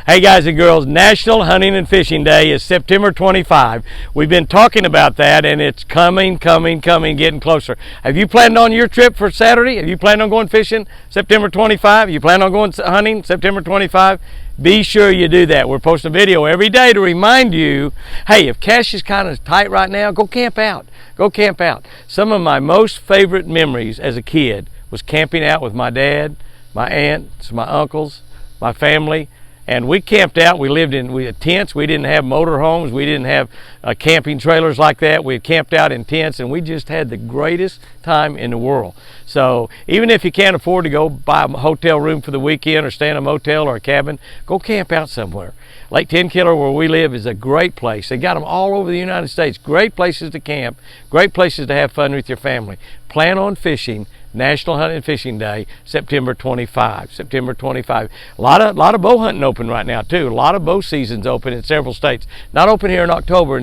Hey guys and girls, National Hunting and Fishing Day is September 25. We've been talking about that and it's coming, getting closer. Have you planned on your trip for Saturday? Have you planned on going fishing September 25? You plan on going hunting September 25? Be sure you do that. We're posting a video every day to remind you, hey, if cash is kind of tight right now, go camp out. Go camp out. Some of my most favorite memories as a kid was camping out with my dad, my aunts, my uncles, my family. And we camped out. We lived in tents. We didn't have motor homes. We didn't have camping trailers like that. We camped out in tents, and we just had the greatest time in the world. So even if you can't afford to go buy a hotel room for the weekend or stay in a motel or a cabin, go camp out somewhere. Lake Tenkiller, where we live, is a great place. They got them all over the United States. Great places to camp, great places to have fun with your family. Plan on fishing National Hunting and Fishing Day, September 25. September 25. A lot of bow hunting open right now too. A lot of bow seasons open in several states. Not open here in October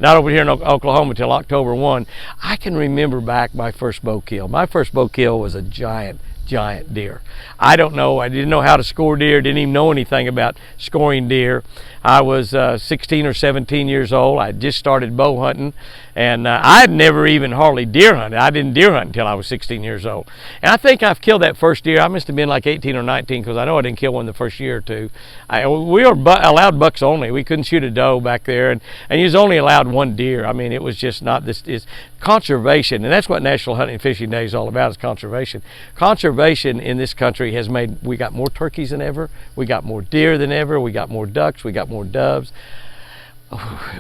not open here in Oklahoma until October 1. I can remember back my first bow kill. My first bow kill was a giant deer. I didn't know how to score deer, didn't even know anything about scoring deer. I was 16 or 17 years old. I just started bow hunting, and I had never even hardly deer hunted. I didn't deer hunt until I was 16 years old. And I think I've killed that first deer. I must have been like 18 or 19 because I know I didn't kill one the first year or two. We were allowed bucks only. We couldn't shoot a doe back there, and you was only allowed one deer. I mean, it was just not this. It's conservation, and that's what National Hunting and Fishing Day is all about, is conservation. Conservation in this country has made, we got more turkeys than ever, we got more deer than ever, we got more ducks, we got more doves,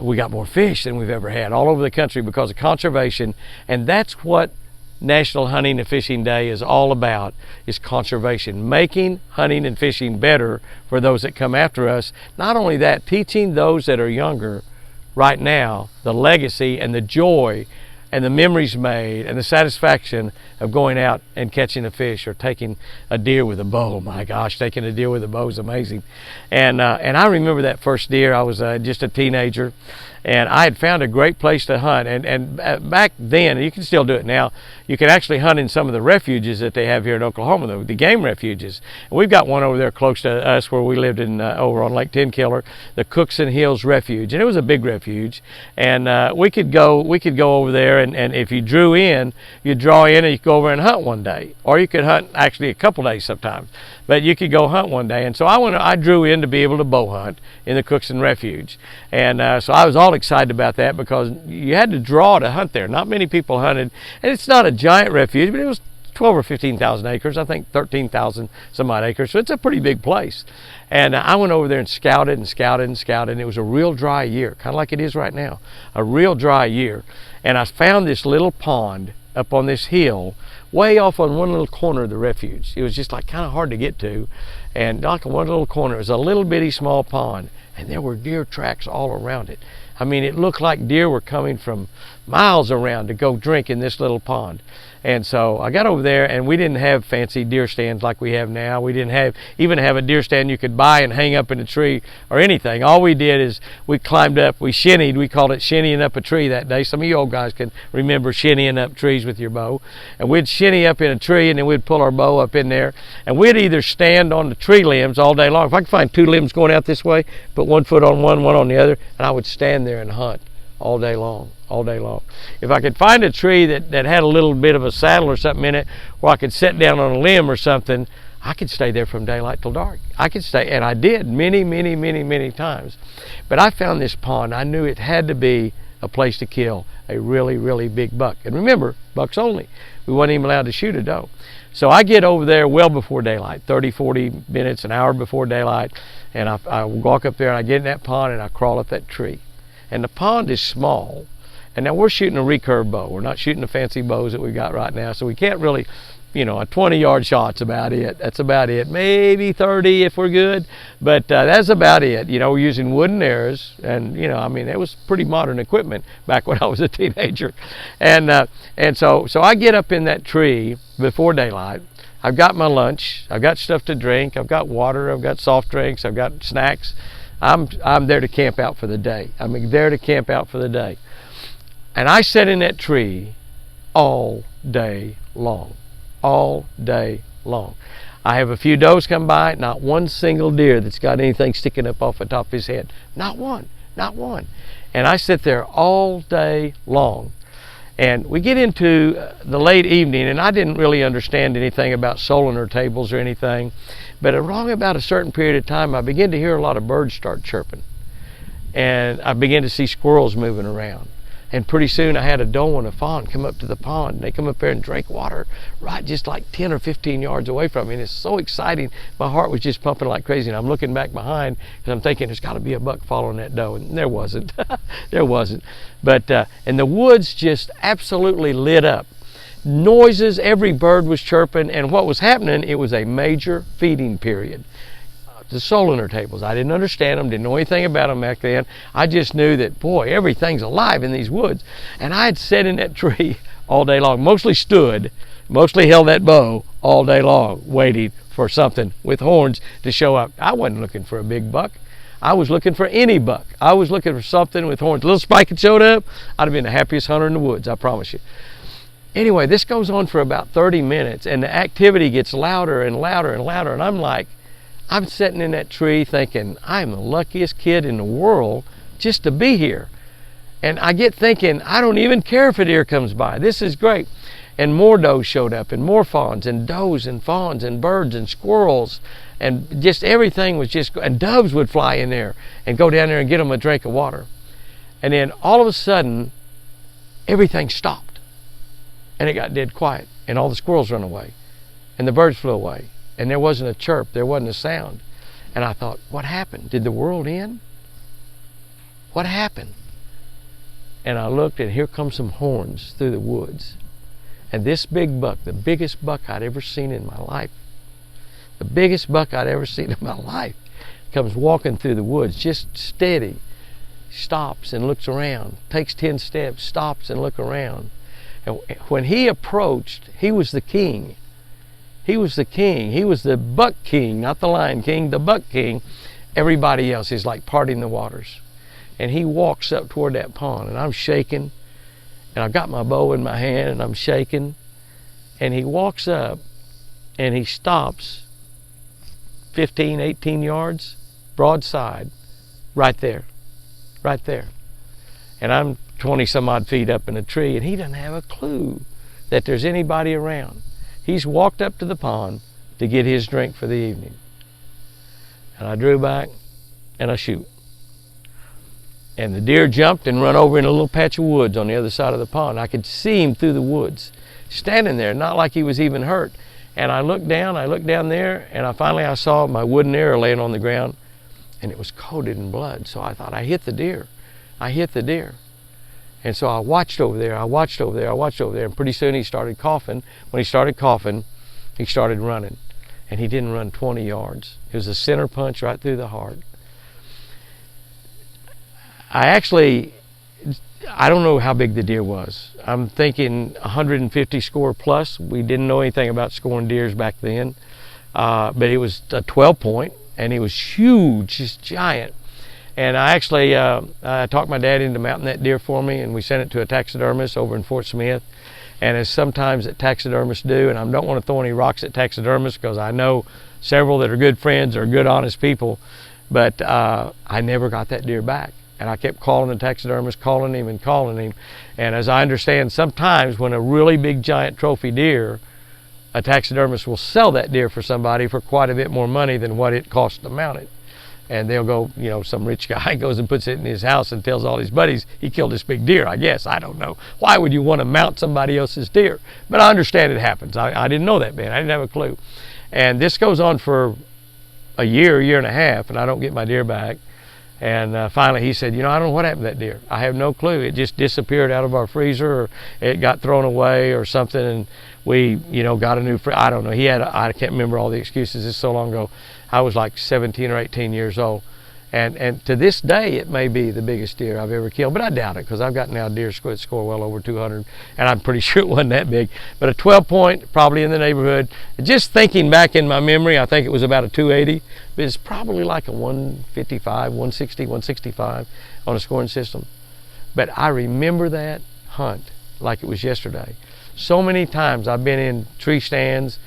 we got more fish than we've ever had all over the country because of conservation. And that's what National Hunting and Fishing Day is all about, is conservation, making hunting and fishing better for those that come after us. Not only that, teaching those that are younger right now the legacy and the joy and the memories made and the satisfaction of going out and catching a fish or taking a deer with a bow. My gosh, taking a deer with a bow is amazing. And I remember that first deer. I was just a teenager, and I had found a great place to hunt. And back then, you can still do it now, you can actually hunt in some of the refuges that they have here in Oklahoma, the game refuges. And we've got one over there close to us where we lived in over on Lake Tenkiller, the Cookson Hills Refuge, and it was a big refuge. And we could go over there, and if you drew in, you'd draw in and you could go over and hunt one day, or you could hunt actually a couple days sometimes, but you could go hunt one day. And so I drew in to be able to bow hunt in the Cookson Refuge. And so I was all excited about that because you had to draw to hunt there. Not many people hunted, and it's not a giant refuge, but it was 12 or 15,000 acres, I think 13,000 some odd acres, so it's a pretty big place. And I went over there and scouted and scouted and scouted, and it was a real dry year, kind of like it is right now, a real dry year. And I found this little pond up on this hill way off on one little corner of the refuge. It was just like kind of hard to get to, and like one little corner, it was a little bitty small pond, and there were deer tracks all around it. I mean, it looked like deer were coming from miles around to go drink in this little pond. And so I got over there, and we didn't have fancy deer stands like we have now. We didn't even have a deer stand you could buy and hang up in a tree or anything. All we did is we climbed up, we shinnied, we called it shinnying up a tree that day. Some of you old guys can remember shinnying up trees with your bow. And we'd shinny up in a tree, and then we'd pull our bow up in there, and we'd either stand on the tree limbs all day long. If I could find two limbs going out this way, put one foot on one on the other, and I would stand there and hunt all day long. If I could find a tree that had a little bit of a saddle or something in it where I could sit down on a limb or something, I could stay there from daylight till dark. I could stay, and I did many times. But I found this pond. I knew it had to be a place to kill a really big buck. And remember, bucks only. We weren't even allowed to shoot a doe. So I get over there well before daylight, 30, 40 minutes, an hour before daylight, and I walk up there, and I get in that pond, and I crawl up that tree. And the pond is small. And now we're shooting a recurve bow. We're not shooting the fancy bows that we've got right now, so we can't really, a 20-yard shot's about it. That's about it. Maybe 30 if we're good, but that's about it. We're using wooden arrows, and it was pretty modern equipment back when I was a teenager. And so I get up in that tree before daylight. I've got my lunch. I've got stuff to drink. I've got water. I've got soft drinks. I've got snacks. I'm there to camp out for the day. I'm there to camp out for the day. And I sat in that tree all day long. I have a few does come by, not one single deer that's got anything sticking up off the top of his head. Not one, not one. And I sit there all day long. And we get into the late evening, and I didn't really understand anything about Sept tables or anything, but along about a certain period of time, I began to hear a lot of birds start chirping. And I began to see squirrels moving around. And pretty soon I had a doe and a fawn come up to the pond. And they come up there and drink water right just like 10 or 15 yards away from me. And it's so exciting. My heart was just pumping like crazy. And I'm looking back behind because I'm thinking there's got to be a buck following that doe. And there wasn't. There wasn't. But, and the woods just absolutely lit up. Noises, every bird was chirping. And what was happening, it was a major feeding period. The Sept tables. I didn't understand them, didn't know anything about them back then. I just knew that, boy, everything's alive in these woods. And I had sat in that tree all day long, mostly stood, mostly held that bow all day long, waiting for something with horns to show up. I wasn't looking for a big buck. I was looking for any buck. I was looking for something with horns. A little spike had showed up, I'd have been the happiest hunter in the woods, I promise you. Anyway, this goes on for about 30 minutes, and the activity gets louder and louder and louder, and I'm sitting in that tree thinking, I'm the luckiest kid in the world just to be here. And I get thinking, I don't even care if a deer comes by. This is great. And more does showed up, and more fawns, and does, and fawns, and birds, and squirrels, and just everything was just, and doves would fly in there and go down there and get them a drink of water. And then all of a sudden, everything stopped. And it got dead quiet, and all the squirrels ran away, and the birds flew away. And there wasn't a chirp, there wasn't a sound. And I thought, what happened? Did the world end? What happened? And I looked, and here come some horns through the woods. And this big buck, the biggest buck I'd ever seen in my life, the biggest buck I'd ever seen in my life, comes walking through the woods, just steady, stops and looks around, takes 10 steps, stops and looks around. And when he approached, he was the king. He was the king. He was the buck king, not the lion king, the buck king. Everybody else is like parting the waters. And he walks up toward that pond, and I'm shaking, and I've got my bow in my hand, and I'm shaking. And he walks up, and he stops 15, 18 yards, broadside, right there, right there. And I'm 20 some odd feet up in a tree, and he doesn't have a clue that there's anybody around. He's walked up to the pond to get his drink for the evening. And I drew back and I shoot. And the deer jumped and run over in a little patch of woods on the other side of the pond. I could see him through the woods, standing there, not like he was even hurt. And I looked down there, and I saw my wooden arrow laying on the ground, and it was coated in blood. So I thought, I hit the deer. I hit the deer. And so I watched over there, and pretty soon he started coughing. When he started coughing, he started running. And he didn't run 20 yards. It was a center punch right through the heart. I don't know how big the deer was. I'm thinking 150 score plus. We didn't know anything about scoring deers back then. But it was a 12 point, and he was huge, just giant. And I talked my dad into mounting that deer for me, and we sent it to a taxidermist over in Fort Smith. And as sometimes that taxidermists do, and I don't want to throw any rocks at taxidermists because I know several that are good friends or good, honest people, but I never got that deer back. And I kept calling the taxidermist, calling him. And as I understand, sometimes when a really big giant trophy deer, a taxidermist will sell that deer for somebody for quite a bit more money than what it costs to mount it. And they'll go, some rich guy goes and puts it in his house and tells all his buddies he killed this big deer, I guess. I don't know. Why would you want to mount somebody else's deer? But I understand it happens. I didn't know that, man. I didn't have a clue. And this goes on for a year and a half, and I don't get my deer back. And finally he said, I don't know what happened to that deer. I have no clue. It just disappeared out of our freezer, or it got thrown away or something, and we, got a new freezer. I don't know. I can't remember all the excuses. It's so long ago. I was like 17 or 18 years old. And to this day, it may be the biggest deer I've ever killed, but I doubt it, because I've got now deer that score well over 200, and I'm pretty sure it wasn't that big. But a 12 point, probably in the neighborhood. Just thinking back in my memory, I think it was about a 280, but it's probably like a 155, 160, 165 on a scoring system. But I remember that hunt like it was yesterday. So many times I've been in tree stands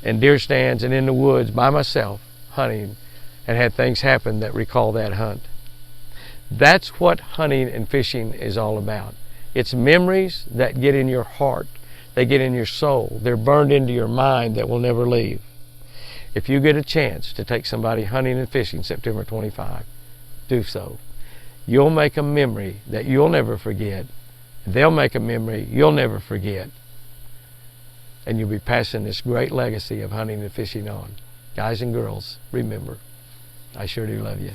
and deer stands and in the woods by myself hunting and had things happen that recall that hunt. That's what hunting and fishing is all about. It's memories that get in your heart. They get in your soul. They're burned into your mind that will never leave. If you get a chance to take somebody hunting and fishing September 25, do so. You'll make a memory that you'll never forget. They'll make a memory you'll never forget. And you'll be passing this great legacy of hunting and fishing on. Guys and girls, remember, I sure do love you.